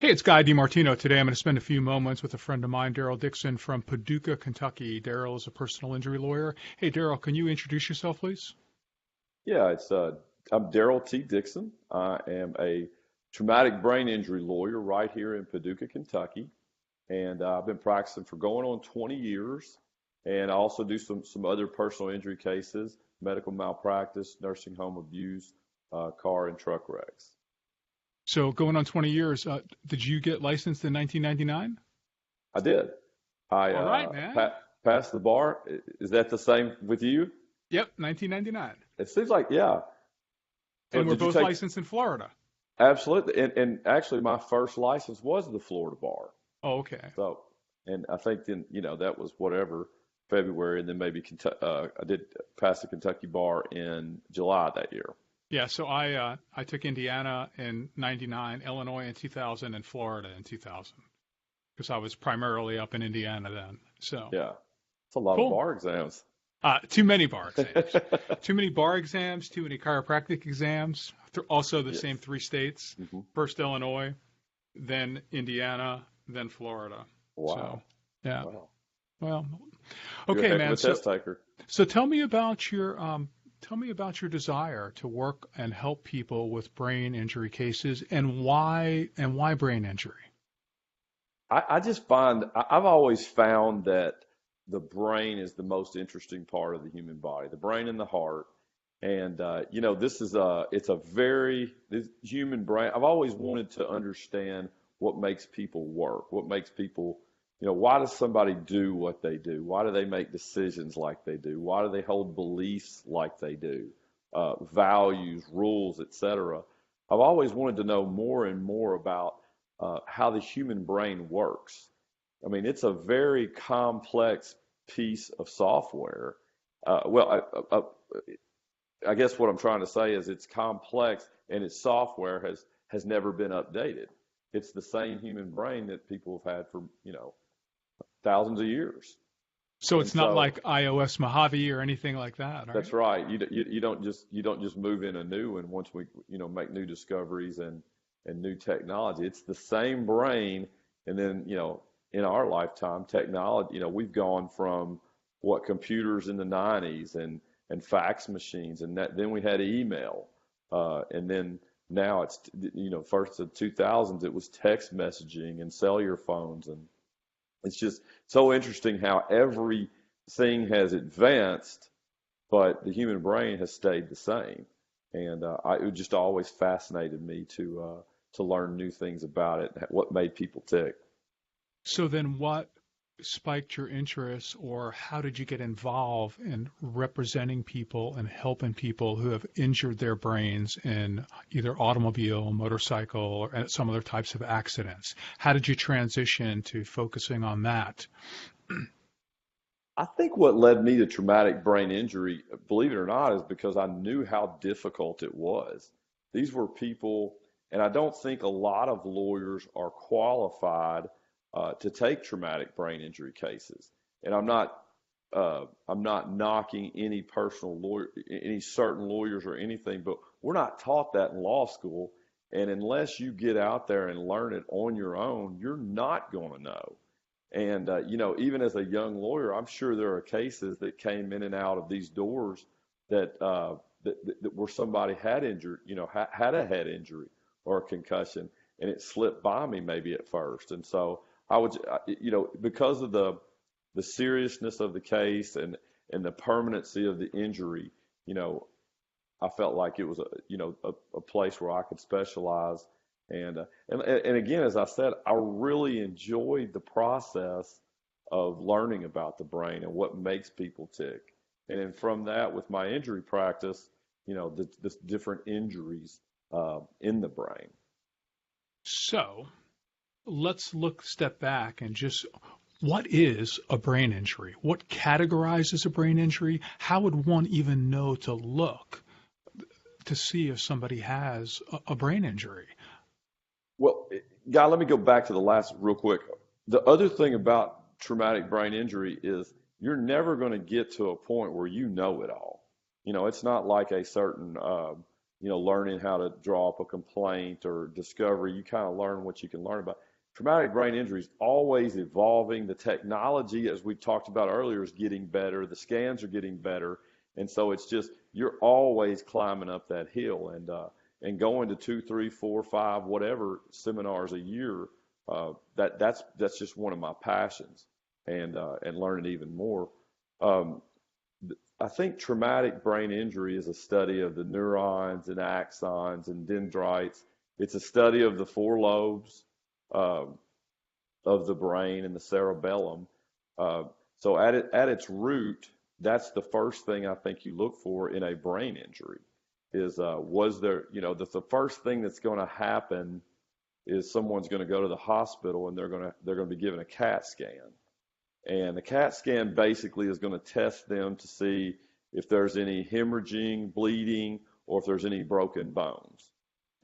Hey, it's Guy DiMartino. Today I'm going to spend a few moments with a friend of mine, Daryl Dixon from Paducah, Kentucky. Daryl is a personal injury lawyer. Hey, Daryl, can you introduce yourself, please? Yeah, I'm Daryl T. Dixon. I am a traumatic brain injury lawyer right here in Paducah, Kentucky, and I've been practicing for going on 20 years. And I also do some other personal injury cases, medical malpractice, nursing home abuse, car and truck wrecks. So going on 20 years, did you get licensed in 1999? I did. I All right, man. passed the bar. Is that the same with you? Yep, 1999. It seems like, yeah. So And we're did you both take? licensed in Florida. Absolutely. And actually, my first license was the Florida bar. Oh, okay. So, and I think then, that was whatever, February, and then maybe I did pass the Kentucky bar in July that year. Yeah, so I took Indiana in 99, Illinois in 2000, and Florida in 2000 because I was primarily up in Indiana then. So Yeah. It's a lot of cool. bar exams. Too many bar exams. Too many bar exams, too many chiropractic exams. Also the Yes. same three states. Hmm. First Illinois, then Indiana, then Florida. Wow. So, yeah. Wow. Well, You're a okay, heck of man. a test taker. So tell me about your desire to work and help people with brain injury cases and why brain injury. I just I've always found that the brain is the most interesting part of the human body, the brain and the heart. And, this human brain. I've always wanted to understand what makes people work, what makes people, why does somebody do what they do? Why do they make decisions like they do? Why do they hold beliefs like they do? Values, rules, etc. I've always wanted to know more and more about how the human brain works. I mean, it's a very complex piece of software. I guess what I'm trying to say is it's complex and its software has never been updated. It's the same human brain that people have had for, thousands of years. So And it's not so like iOS Mojave or anything like that, right? that's right. You don't just move in a new one once we, make new discoveries and new technology. It's the same brain. And then, in our lifetime, technology, we've gone from computers in the 90s and fax machines, and then we had email, and then now it's first in 2000s it was text messaging and cellular phones, and it's just so interesting how everything has advanced, but the human brain has stayed the same, and it just always fascinated me to learn new things about it, what made people tick. So then what spiked your interest, or how did you get involved in representing people and helping people who have injured their brains in either automobile, motorcycle, or some other types of accidents? How did you transition to focusing on that? I think what led me to traumatic brain injury, believe it or not, is because I knew how difficult it was. These were people, and I don't think a lot of lawyers are qualified to take traumatic brain injury cases. And I'm not knocking any personal lawyer, any certain lawyers or anything, but we're not taught that in law school. And unless you get out there and learn it on your own, you're not going to know. And even as a young lawyer, I'm sure there are cases that came in and out of these doors that where somebody had injured, had a head injury or a concussion, and it slipped by me maybe at first. And so I would, because of the seriousness of the case and the permanency of the injury, I felt like it was a place where I could specialize. And again, as I said, I really enjoyed the process of learning about the brain and what makes people tick. And then from that, with my injury practice, the different injuries in the brain. So let's step back and just, what is a brain injury? What categorizes a brain injury? How would one even know to look to see if somebody has a brain injury? Well, Guy, let me go back to the last real quick. The other thing about traumatic brain injury is you're never going to get to a point where you know it all. It's not like a certain learning how to draw up a complaint or discovery. You kind of learn what you can learn about. Traumatic brain injury is always evolving. The technology, as we talked about earlier, is getting better. The scans are getting better. And so it's just, you're always climbing up that hill, and going to 2, 3, 4, 5, whatever seminars a year. That's just one of my passions, and learning even more. Um, I think traumatic brain injury is a study of the neurons and axons and dendrites. It's a study of the four lobes uh, of the brain and the cerebellum. So at its root, that's the first thing I think you look for in a brain injury is was there, the first thing that's going to happen is someone's going to go to the hospital and they're going to be given a CAT scan. And the CAT scan basically is going to test them to see if there's any hemorrhaging, bleeding, or if there's any broken bones.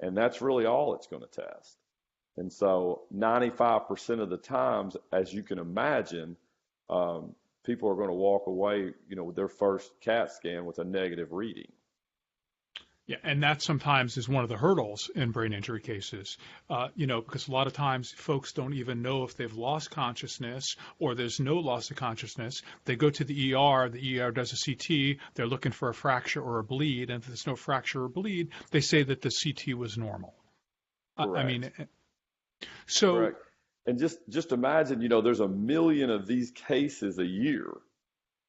And that's really all it's going to test. And so 95% of the times, as you can imagine, people are going to walk away, with their first CAT scan with a negative reading. Yeah, and that sometimes is one of the hurdles in brain injury cases, because a lot of times folks don't even know if they've lost consciousness or there's no loss of consciousness. They go to the ER does a CT, they're looking for a fracture or a bleed, and if there's no fracture or bleed, they say that the CT was normal. Correct. So. Correct. And just imagine, there's a million of these cases a year,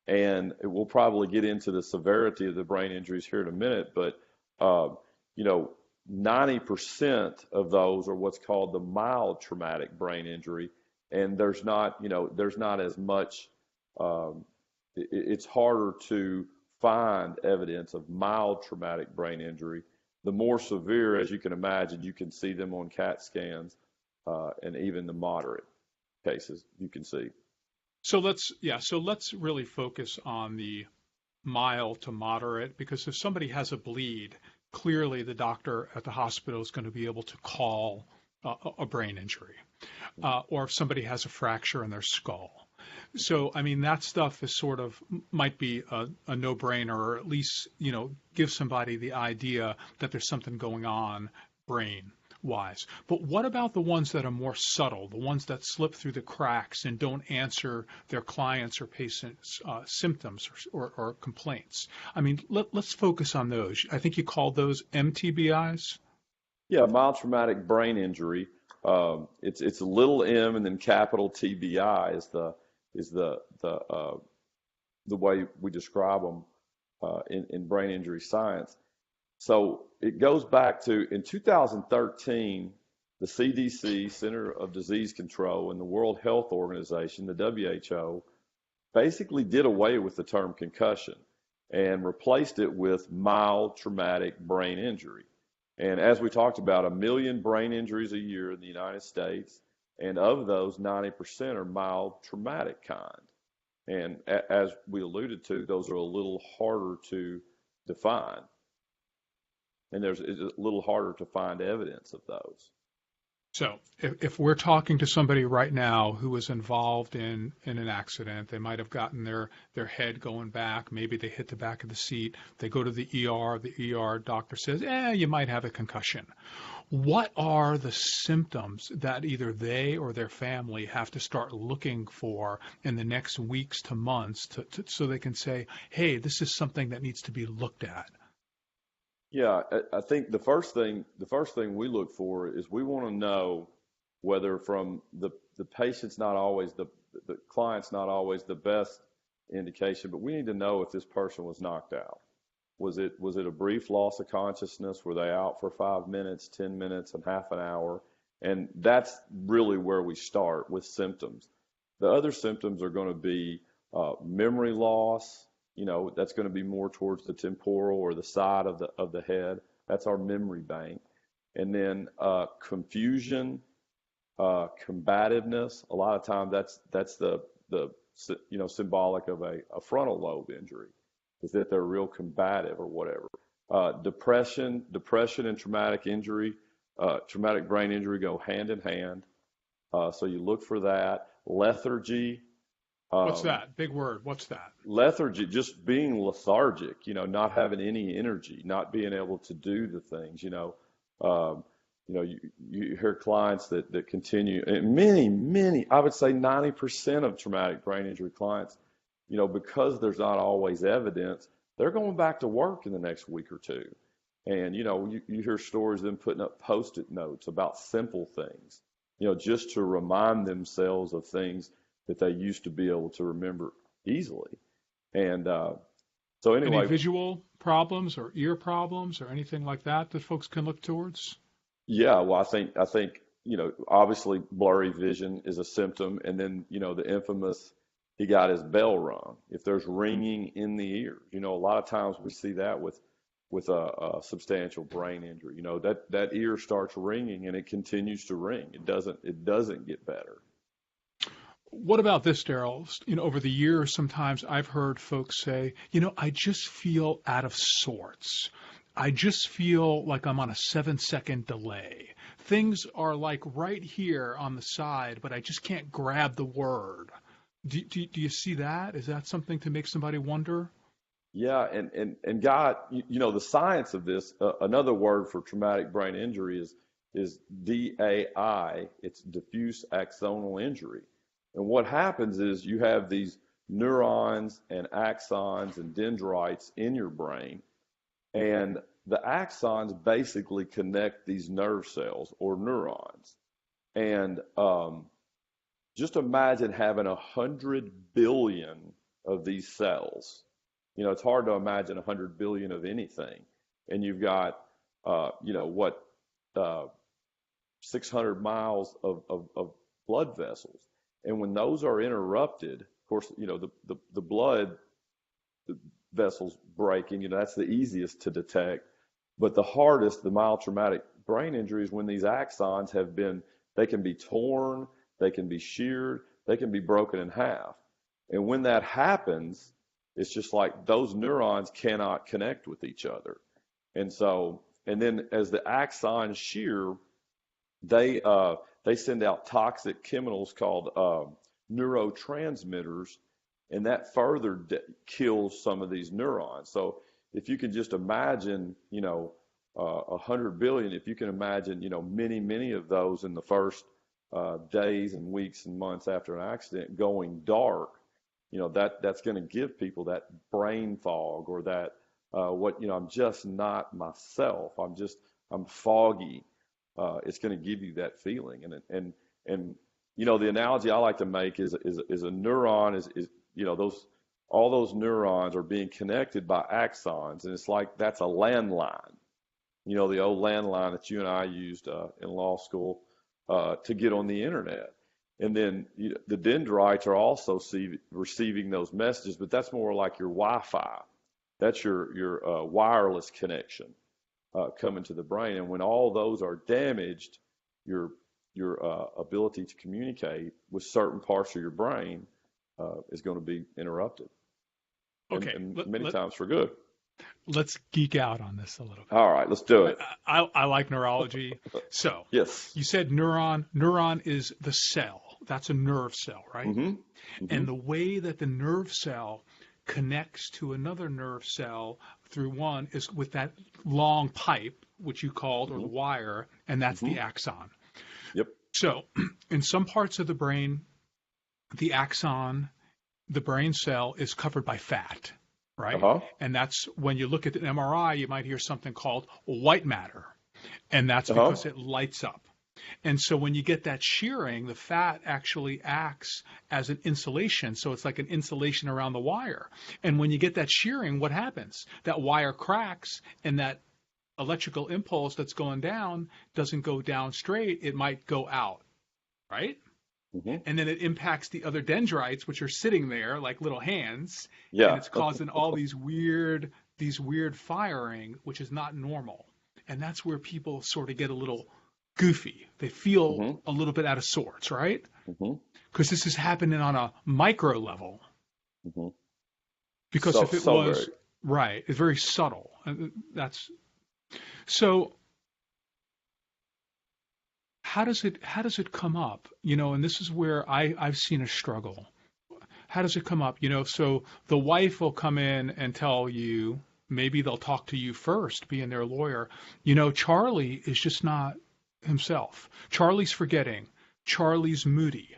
and we'll probably get into the severity of the brain injuries here in a minute, but 90% of those are what's called the mild traumatic brain injury, and there's not as much. It's harder to find evidence of mild traumatic brain injury. The more severe, as you can imagine, you can see them on CAT scans, and even the moderate cases you can see. So let's really focus on the mild to moderate, because if somebody has a bleed, clearly the doctor at the hospital is going to be able to call a brain injury, or if somebody has a fracture in their skull. So, that stuff is sort of might be a no-brainer, or at least, give somebody the idea that there's something going on brain-wise. But what about the ones that are more subtle, the ones that slip through the cracks and don't answer their clients' or patients' symptoms or complaints? Let's focus on those. I think you called those mTBIs? Yeah, mild traumatic brain injury. It's a little m and then capital TBI is the way we describe them in brain injury science. So it goes back to in 2013, the CDC, Center of Disease Control, and the World Health Organization, the WHO, basically did away with the term concussion and replaced it with mild traumatic brain injury. And as we talked about, 1 million brain injuries a year in the United States, and of those, 90% are mild traumatic kind. And as we alluded to, those are a little harder to define. And it's a little harder to find evidence of those. So if we're talking to somebody right now who was involved in an accident, they might have gotten their head going back, maybe they hit the back of the seat, they go to the ER doctor says, you might have a concussion. What are the symptoms that either they or their family have to start looking for in the next weeks to months so they can say, hey, this is something that needs to be looked at? Yeah, I think the first thing we look for is we want to know whether from the patient's not always the client's not always the best indication, but we need to know if this person was knocked out. Was it a brief loss of consciousness? Were they out for 5 minutes, 10 minutes, and half an hour? And that's really where we start with symptoms. The other symptoms are going to be memory loss. That's going to be more towards the temporal or the side of the head. That's our memory bank. And then confusion, combativeness. A lot of times that's the symbolic of a frontal lobe injury, is that they're real combative or whatever. Depression and traumatic brain injury go hand in hand. So you look for that. Lethargy. What's that? Big word. What's that? Lethargy, just being lethargic, not having any energy, not being able to do the things, um, you hear clients that continue, and many, I would say 90% of traumatic brain injury clients, because there's not always evidence, they're going back to work in the next week or two. And, you hear stories of them putting up Post-it notes about simple things, just to remind themselves of things that they used to be able to remember easily. And so Any anyway, visual problems or ear problems or anything like that that folks can look towards? yeah, well, I think, obviously blurry vision is a symptom, and then, the infamous, he got his bell rung. If there's ringing in the ear, a lot of times we see that with a substantial brain injury. That ear starts ringing and it continues to ring. It doesn't get better. What about this, Daryl? Over the years, sometimes I've heard folks say, I just feel out of sorts. I just feel like I'm on a 7-second delay. Things are like right here on the side, but I just can't grab the word. Do you see that? Is that something to make somebody wonder? Yeah, and God, the science of this, another word for traumatic brain injury is DAI. It's diffuse axonal injury. And what happens is you have these neurons and axons and dendrites in your brain, and the axons basically connect these nerve cells or neurons. And just imagine having 100 billion of these cells. It's hard to imagine 100 billion of anything. And you've got, 600 miles of blood vessels. And when those are interrupted, of course, the blood vessels breaking, that's the easiest to detect. But the hardest, the mild traumatic brain injury is when these axons they can be torn, they can be sheared, they can be broken in half. And when that happens, it's just like those neurons cannot connect with each other. And then as the axons shear, they send out toxic chemicals called neurotransmitters, and that further kills some of these neurons. So if you can just imagine, 100 billion, if you can imagine, many of those in the first days and weeks and months after an accident going dark, that's going to give people that brain fog or that I'm just not myself. I'm foggy. It's going to give you that feeling. And the analogy I like to make is a neuron is all those neurons are being connected by axons, and it's like that's a landline. The old landline that you and I used in law school to get on the internet. And then the dendrites are also receiving those messages, but that's more like your Wi-Fi. That's your wireless connection coming to the brain. And when all those are damaged, your ability to communicate with certain parts of your brain is going to be interrupted. Okay. And many times for good. Let's geek out on this a little bit. All right, let's do it. I like neurology. So yes, you said neuron. Neuron is the cell. That's a nerve cell, right? Mm-hmm. Mm-hmm. And the way that the nerve cell connects to another nerve cell through one is with that long pipe, which you called, or the wire, and that's the axon. Yep. So in some parts of the brain, the axon, the brain cell, is covered by fat, right? Uh-huh. And that's when you look at an MRI, you might hear something called white matter, and that's because it lights up. And so when you get that shearing, the fat actually acts as an insulation. So it's like an insulation around the wire. And when you get that shearing, what happens? That wire cracks, and that electrical impulse that's going down doesn't go down straight. It might go out, right? Mm-hmm. And then it impacts the other dendrites, which are sitting there like little hands. Yeah. And it's causing all these weird firing, which is not normal. And that's where people sort of get a little goofy. They feel a little bit out of sorts, right? Because this is happening on a micro level. Because if it was right, it's very subtle. That's so. How does it come up? And this is where I've seen a struggle. How does it come up? So the wife will come in and tell you, maybe they'll talk to you first, being their lawyer. Charlie is just not himself. Charlie's forgetting. Charlie's moody.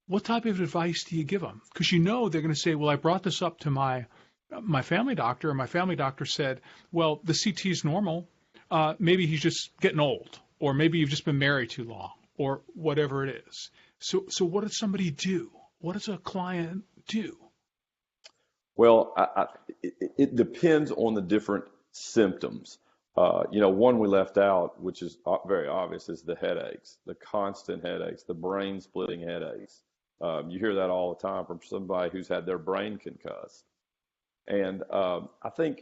What type of advice do you give them? Because they're going to say, well, I brought this up to my family doctor, and my family doctor said, well, the CT is normal. Maybe he's just getting old, or maybe you've just been married too long, or whatever it is. So what does somebody do? What does a client do? Well, it depends on the different symptoms. One we left out, which is very obvious, is the headaches, the constant headaches, the brain splitting headaches. You hear that all the time from somebody who's had their brain concussed. And I think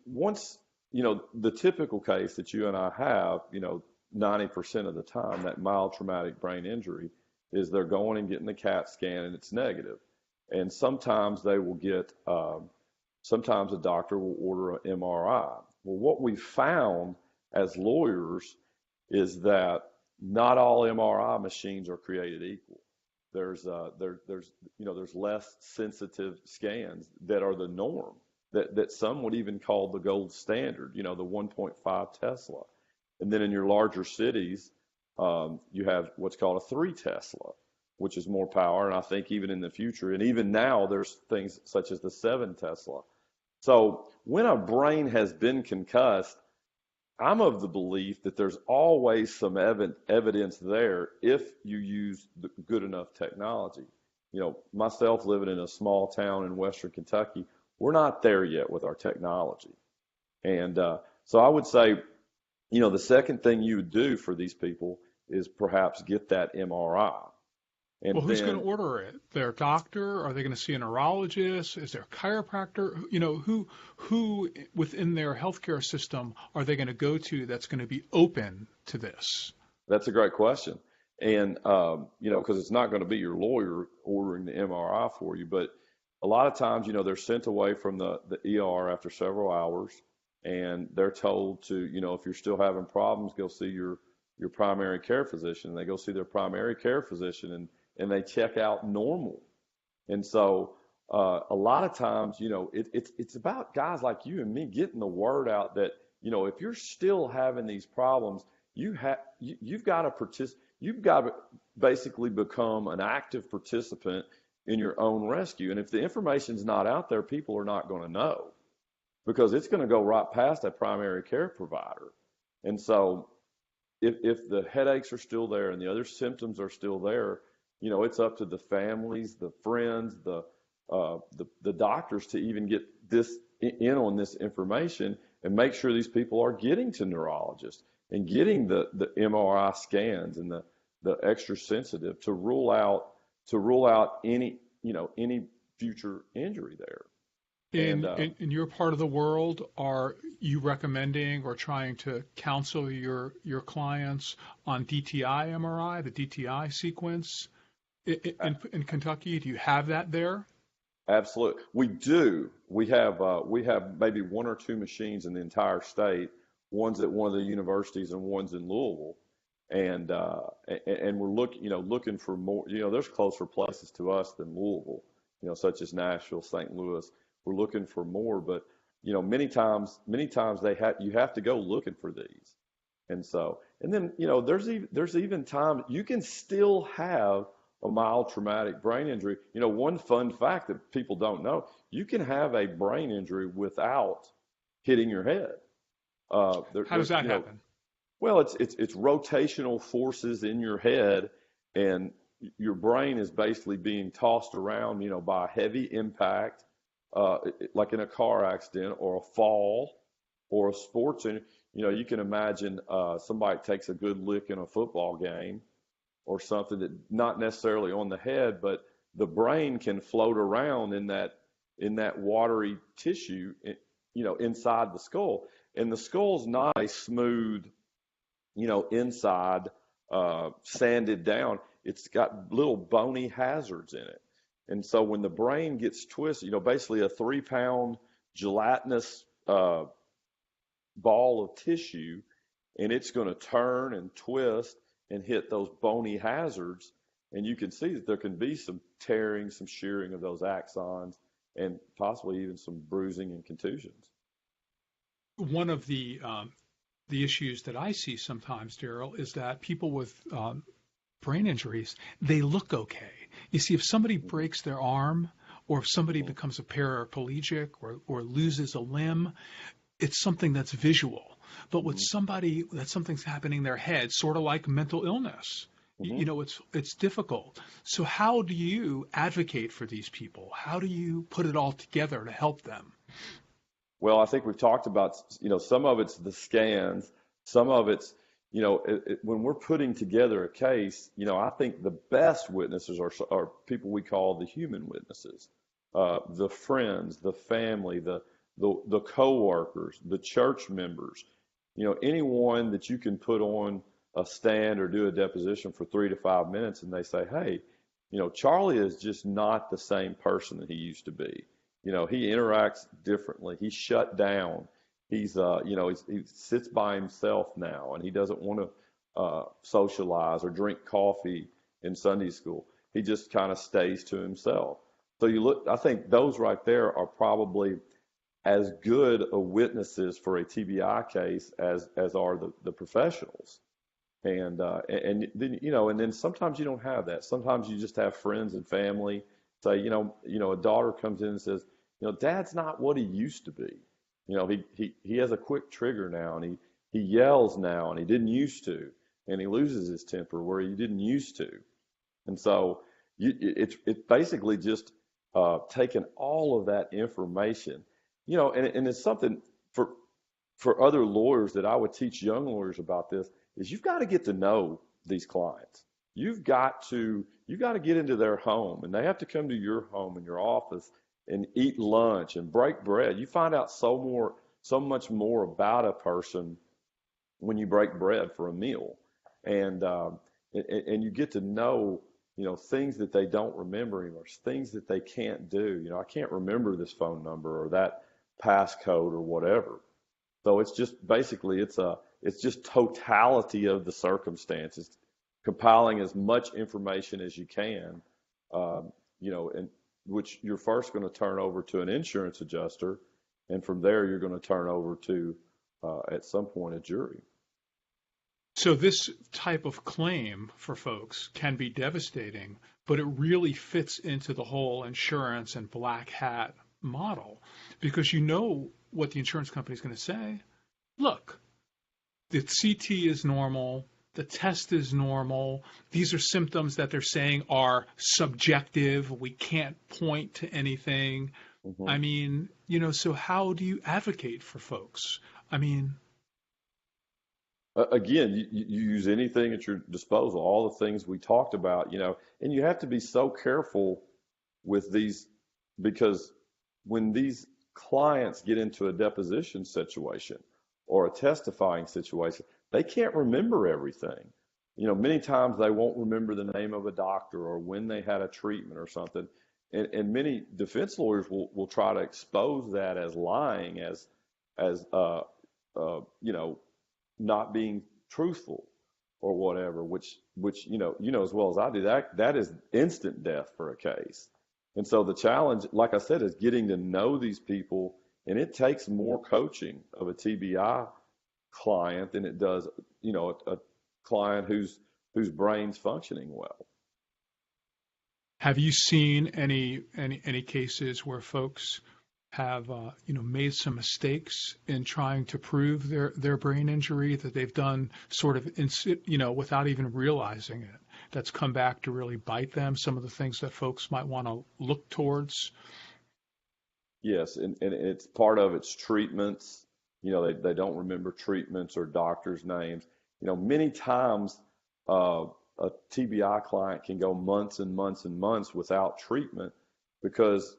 once, the typical case that you and I have, 90% of the time, that mild traumatic brain injury is they're going and getting the CAT scan and it's negative. And sometimes they will sometimes a doctor will order an MRI. Well, what we found as lawyers is that not all MRI machines are created equal. There's less sensitive scans that are the norm, that some would even call the gold standard, the 1.5 Tesla. And then in your larger cities, you have what's called a 3 Tesla, which is more power. And I think even in the future, and even now, there's things such as the 7 Tesla. So when a brain has been concussed, I'm of the belief that there's always some evidence there if you use the good enough technology. Myself living in a small town in Western Kentucky, we're not there yet with our technology. And so I would say, the second thing you would do for these people is perhaps get that MRI. And who's going to order it? Their doctor? Are they going to see a neurologist? Is there a chiropractor? Who within their healthcare system are they going to go to that's going to be open to this? That's a great question. And, because it's not going to be your lawyer ordering the MRI for you, but a lot of times, they're sent away from the ER after several hours, and they're told to, if you're still having problems, go see your primary care physician. And they go see their primary care physician, and they check out normal. And so a lot of times, it's about guys like you and me getting the word out that, if you're still having these problems, you've got to basically become an active participant in your own rescue. And if the information's not out there, people are not going to know, because it's going to go right past that primary care provider. And so if the headaches are still there and the other symptoms are still there, it's up to the families, the friends, the doctors to even get this in on this information and make sure these people are getting to neurologists and getting the MRI scans and the extra sensitive to rule out any future injury there. In your part of the world, are you recommending or trying to counsel your clients on DTI MRI, the DTI sequence? In Kentucky, do you have that there? Absolutely, we do. We have maybe 1 or 2 machines in the entire state. One's at one of the universities and one's in Louisville, and we're looking for more. There's closer places to us than Louisville, such as Nashville, St. Louis. We're looking for more, but many times you have to go looking for these, and then there's even time you can still have a mild traumatic brain injury. One fun fact that people don't know, you can have a brain injury without hitting your head. How does that happen? Well, it's rotational forces in your head, and your brain is basically being tossed around, by a heavy impact, like in a car accident or a fall or a sports. And, you can imagine somebody takes a good lick in a football game or something, that not necessarily on the head, but the brain can float around in that watery tissue, inside the skull. And the skull's not a smooth, inside, sanded down. It's got little bony hazards in it. And so when the brain gets twisted, basically a 3-pound gelatinous ball of tissue, and it's going to turn and twist and hit those bony hazards. And you can see that there can be some tearing, some shearing of those axons, and possibly even some bruising and contusions. One of the issues that I see sometimes, Daryl, is that people with brain injuries, they look okay. You see, if somebody Mm-hmm. breaks their arm, or if somebody Mm-hmm. becomes a paraplegic or loses a limb, it's something that's visual. But with Mm-hmm. somebody that something's happening in their head, sort of like mental illness, Mm-hmm. it's difficult. So how do you advocate for these people? How do you put it all together to help them? Well, I think we've talked about, some of it's the scans, some of it's, when we're putting together a case, I think the best witnesses are people we call the human witnesses, the friends, the family, the coworkers, the church members, anyone that you can put on a stand or do a deposition for 3 to 5 minutes, and they say, hey, Charlie is just not the same person that he used to be. He interacts differently. He's shut down. He sits by himself now, and he doesn't want to socialize or drink coffee in Sunday school. He just kind of stays to himself. So I think those right there are probably as good a witnesses for a TBI case as are the professionals. And then and then sometimes you don't have that. Sometimes you just have friends and family say, a daughter comes in and says, Dad's not what he used to be. He has a quick trigger now, and he yells now, and he didn't used to, and he loses his temper where he didn't used to. And so it's basically just taking all of that information, and it's something for other lawyers that I would teach young lawyers about this is you've got to get to know these clients. You've got to get into their home, and they have to come to your home and your office and eat lunch and break bread. You find out so much more about a person when you break bread for a meal, and you get to know things that they don't remember anymore, things that they can't do. I can't remember this phone number or that passcode or whatever. So it's just basically it's just totality of the circumstances, compiling as much information as you can, and which you're first going to turn over to an insurance adjuster, and from there you're going to turn over to at some point a jury. So this type of claim for folks can be devastating, but it really fits into the whole insurance and black hat model because you know what the insurance company is going to say. Look, the CT is normal. The test is normal. These are symptoms that they're saying are subjective. We can't point to anything. Mm-hmm. I mean, so how do you advocate for folks? I mean, again, you use anything at your disposal, all the things we talked about, and you have to be so careful with these because when these clients get into a deposition situation or a testifying situation, they can't remember everything. Many times they won't remember the name of a doctor or when they had a treatment or something. And many defense lawyers will try to expose that as lying, as not being truthful or whatever, which as well as I do, that is instant death for a case. And so the challenge, like I said, is getting to know these people, and it takes more coaching of a TBI client than it does, a client whose brain's functioning well. have you seen any cases where folks have made some mistakes in trying to prove their brain injury that they've done sort of without even realizing it? That's come back to really bite them. Some of the things that folks might want to look towards. Yes, and it's part of its treatments. They don't remember treatments or doctors' names. Many times a TBI client can go months and months and months without treatment because,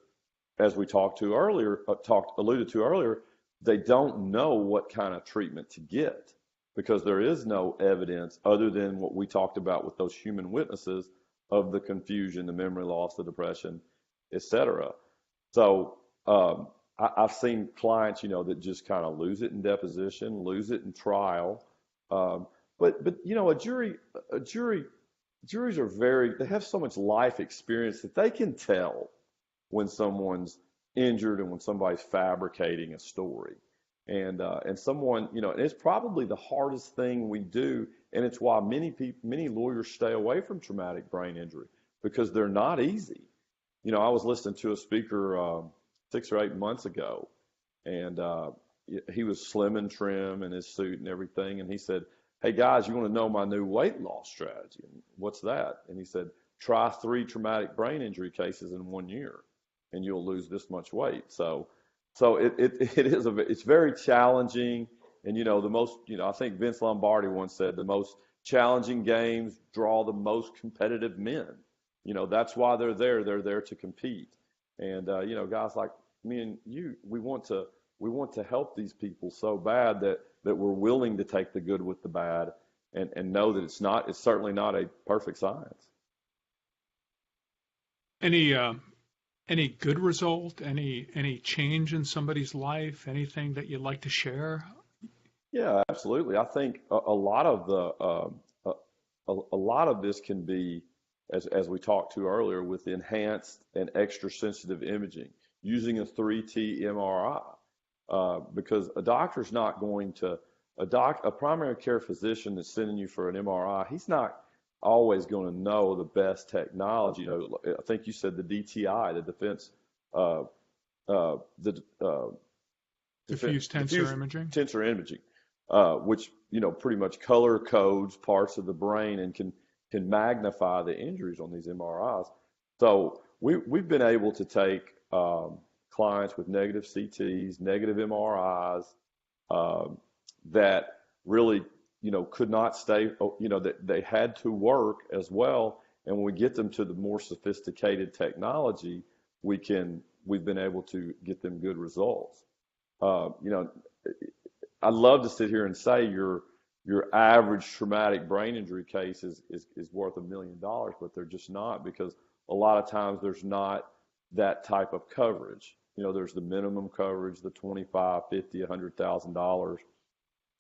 as we alluded to earlier, they don't know what kind of treatment to get because there is no evidence other than what we talked about with those human witnesses of the confusion, the memory loss, the depression, etc. So I've seen clients, that just kind of lose it in deposition, lose it in trial. But a jury, juries they have so much life experience that they can tell when someone's injured and when somebody's fabricating a story. And someone, and it's probably the hardest thing we do, and it's why many lawyers stay away from traumatic brain injury because they're not easy. I was listening to a speaker 6 or 8 months ago, and he was slim and trim in his suit and everything, and he said, "Hey guys, you want to know my new weight loss strategy?" And, "What's that?" And he said, "Try 3 traumatic brain injury cases in 1 year, and you'll lose this much weight." So it's very challenging, and I think Vince Lombardi once said the most challenging games draw the most competitive men. That's why they're there. They're there to compete, and guys like me and you, we want to help these people so bad that we're willing to take the good with the bad, and know that it's certainly not a perfect science. Any good result? Any change in somebody's life? Anything that you'd like to share? Yeah, absolutely. I think a lot of this can be, as we talked to earlier, with enhanced and extra sensitive imaging using a 3T MRI, because a doctor's not going to a primary care physician that's sending you for an MRI. He's not always going to know the best technology. I think you said the DTI, the diffuse tensor imaging. Tensor imaging, which pretty much color codes parts of the brain and can magnify the injuries on these MRIs. So we've been able to take clients with negative CTs, negative MRIs, that really could not stay, that they had to work as well. And when we get them to the more sophisticated technology, we've been able to get them good results. I'd love to sit here and say your average traumatic brain injury case is worth $1 million, but they're just not, because a lot of times there's not that type of coverage. There's the minimum coverage, the $25, $50, $100,000.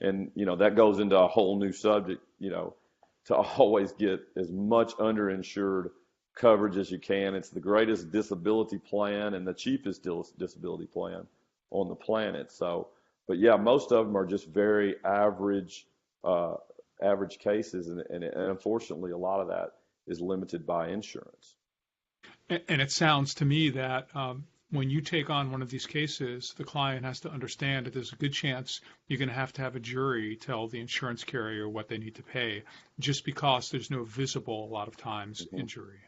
And, that goes into a whole new subject, to always get as much underinsured coverage as you can. It's the greatest disability plan and the cheapest disability plan on the planet. So, but yeah, most of them are just very average cases. And unfortunately, a lot of that is limited by insurance. And it sounds to me that when you take on one of these cases, the client has to understand that there's a good chance you're going to have a jury tell the insurance carrier what they need to pay, just because there's no visible, a lot of times, injury.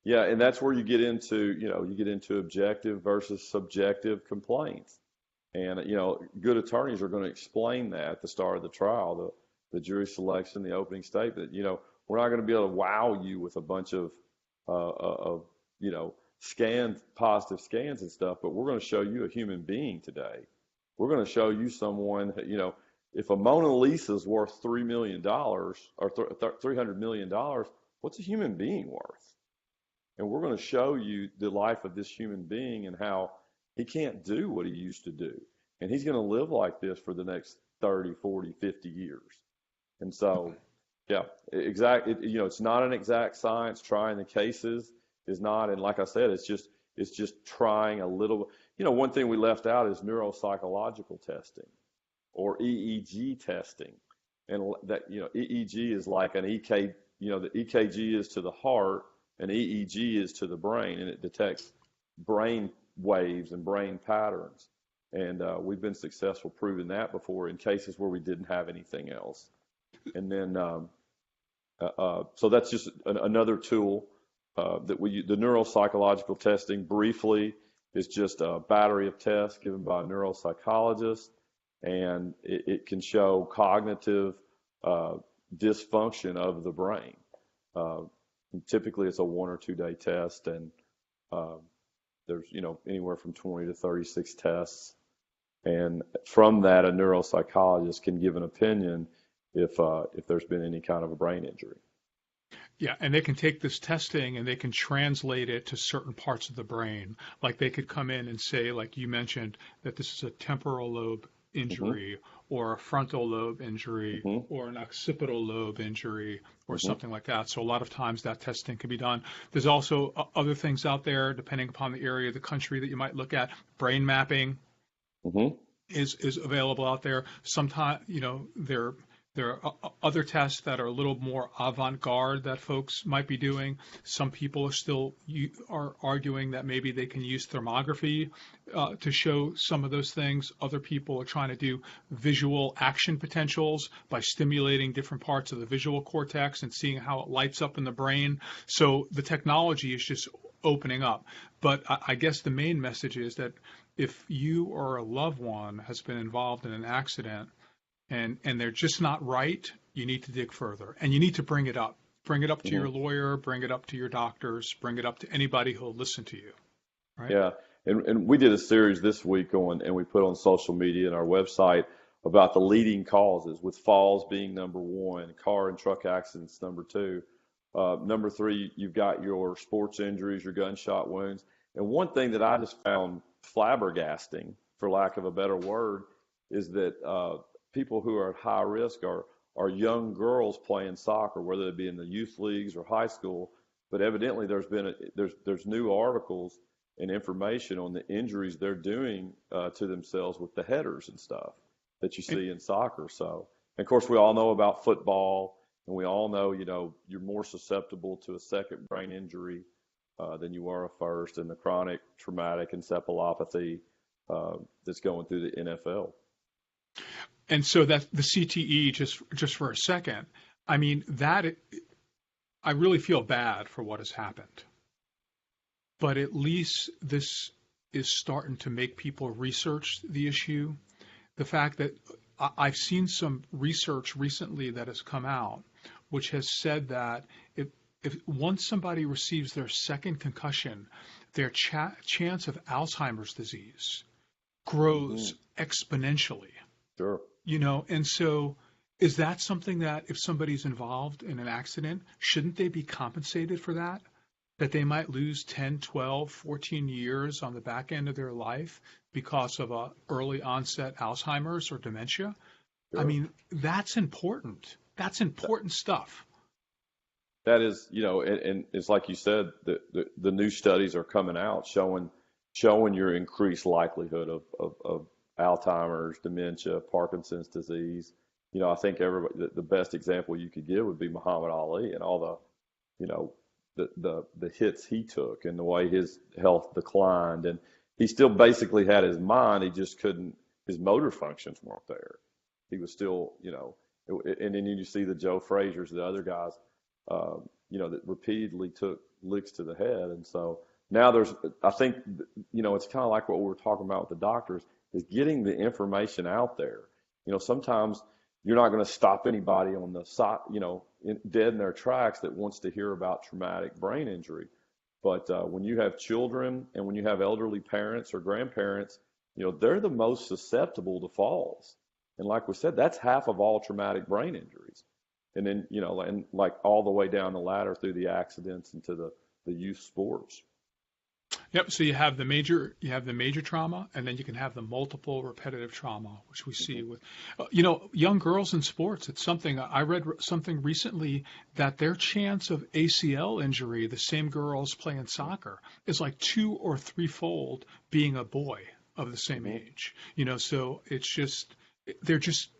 Yeah, and that's where you get into, objective versus subjective complaints. And, good attorneys are going to explain that at the start of the trial, the jury selection, the opening statement. We're not going to be able to wow you with a bunch of positive scans and stuff, but we're going to show you a human being today. We're going to show you someone, if a Mona Lisa is worth $3 million or $300 million, what's a human being worth? And we're going to show you the life of this human being and how he can't do what he used to do. And he's going to live like this for the next 30, 40, 50 years. And so, yeah, it's not an exact science. Trying the cases is not. And like I said, it's just trying a little. One thing we left out is neuropsychological testing or EEG testing. And that, EEG is like an EK, the EKG is to the heart and EEG is to the brain, and it detects brain waves and brain patterns. And we've been successful proving that before in cases where we didn't have anything else. And then, so that's just another tool that the neuropsychological testing briefly is just a battery of tests given by a neuropsychologist, and it can show cognitive dysfunction of the brain. Typically, it's a 1 or 2 day test, and there's anywhere from 20 to 36 tests, and from that, a neuropsychologist can give an opinion if there's been any kind of a brain injury. Yeah, and they can take this testing and they can translate it to certain parts of the brain. Like they could come in and say, like you mentioned, that this is a temporal lobe Hmm. injury or a frontal lobe injury Hmm. or an occipital lobe injury or Hmm. something like that. So a lot of times that testing can be done. There's also other things out there, depending upon the area of the country that you might look at. Brain mapping Hmm. is available out there. Sometimes, there are other tests that are a little more avant-garde that folks might be doing. Some people are arguing that maybe they can use thermography to show some of those things. Other people are trying to do visual action potentials by stimulating different parts of the visual cortex and seeing how it lights up in the brain. So the technology is just opening up. But I guess the main message is that if you or a loved one has been involved in an accident and they're just not right, you need to dig further and you need to bring it up. Bring it up to Hmm. your lawyer, bring it up to your doctors, bring it up to anybody who'll listen to you, right? Yeah. And we did a series this week and we put on social media and our website about the leading causes, with falls being number one, car and truck accidents number two. Number three, you've got your sports injuries, your gunshot wounds. And one thing that I just found flabbergasting, for lack of a better word, is that people who are at high risk are young girls playing soccer, whether it be in the youth leagues or high school. But evidently, there's new articles and information on the injuries they're doing to themselves with the headers and stuff that you And, see in soccer. So, and of course, we all know about football, and we all know, you're more susceptible to a second brain injury than you are a first, and the chronic traumatic encephalopathy that's going through the NFL. and so that the CTE, just for a second, I mean, I really feel bad for what has happened, but at least this is starting to make people research the issue. The fact that I've seen some research recently that has come out, which has said that if once somebody receives their second concussion, their chance of Alzheimer's disease Hmm. grows exponentially. Sure. And so is that something that if somebody's involved in an accident, shouldn't they be compensated for that? That they might lose 10, 12, 14 years on the back end of their life because of a early onset Alzheimer's or dementia? I Sure. mean, that's important. That's important stuff. That is, and it's like you said, the new studies are coming out showing your increased likelihood of Alzheimer's, dementia, Parkinson's disease. I think everybody, the best example you could give would be Muhammad Ali and all you know, the hits he took and the way his health declined. And he still basically had his mind. He just couldn't, his motor functions weren't there. He was still, and then you see the Joe Frazier's, the other guys, that repeatedly took licks to the head. And so now I think, it's kind of like what we were talking about with the doctors, is getting the information out there. Sometimes you're not going to stop anybody on the side, dead in their tracks that wants to hear about traumatic brain injury. But when you have children and when you have elderly parents or grandparents, they're the most susceptible to falls. And like we said, that's half of all traumatic brain injuries. And then, and like all the way down the ladder through the accidents into the youth sports. Yep. So you have the major trauma, and then you can have the multiple repetitive trauma, which we see Hmm. with, young girls in sports. It's something I read something recently that their chance of ACL injury, the same girls playing soccer, is like two or threefold being a boy of the same Hmm. age. So they're just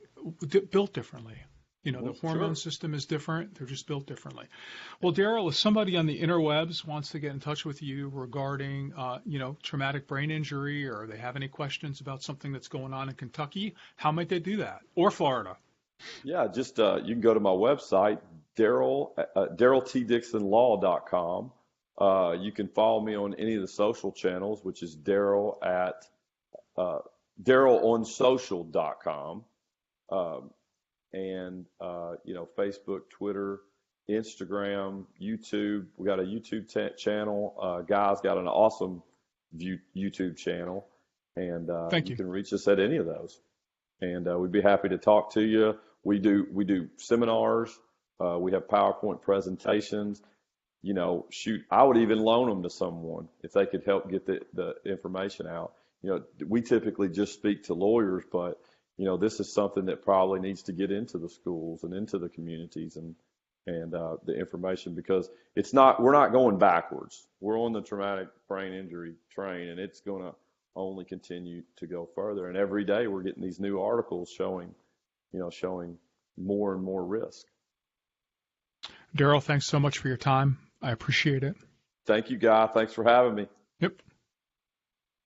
built differently. Hmm. The hormone Sure. system is different. They're just built differently. Well, Daryl, if somebody on the interwebs wants to get in touch with you regarding, traumatic brain injury, or they have any questions about something that's going on in Kentucky, how might they do that? Or Florida? Yeah, just you can go to my website, DarylTDixonLaw.com. You can follow me on any of the social channels, which is Daryl at uh, DarylOnSocial.com. And Facebook, Twitter, Instagram, YouTube. We got a YouTube channel. Guy's got an awesome YouTube channel, and Thank you you. can reach us at any of those. And we'd be happy to talk to you. We do seminars. We have PowerPoint presentations. Shoot, I would even loan them to someone if they could help get the information out. We typically just speak to lawyers, but this is something that probably needs to get into the schools and into the communities and the information, because we're not going backwards. We're on the traumatic brain injury train, and it's going to only continue to go further. And every day we're getting these new articles showing more and more risk. Daryl, thanks so much for your time. I appreciate it. Thank you, Guy. Thanks for having me. Yep.